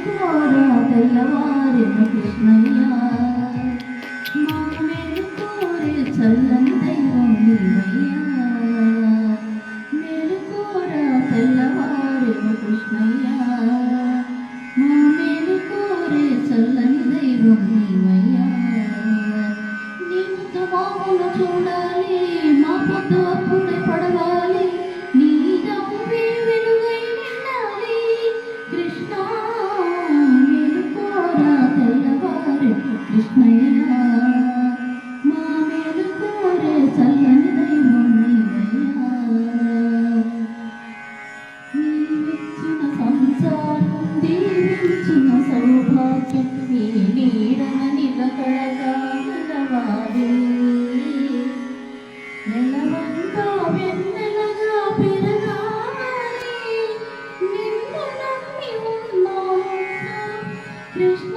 మేలుకోరా తెల్లవారెను కృష్ణయ్య మా మేలుకోరే చల్లని దైవం నీవయ్యా మేలుకోరా తెల్లవారెను కృష్ణయ్య మా మేలుకోరే చల్లని దైవం నీవయ్యా నీవు తమామును చూడాలి మా పొద్దు అప్పుడే పడవాలి నీ నవ్వే వెలుగై నిండాలి కృష్ణ మేలుకోరా తెల్లవారె కృష్ణయ్య మా మేలుకోరే చల్లని దైవం నీవయ్యా నీవిచ్చిన సంసారం దీవించిన సౌభాగ్యం నీ నీడన నిలకడగా నిలవాలి నెలవంక వెన్నెలగా పెరగాలి నిన్ను నమ్మి ఉన్నాము కృష్ణ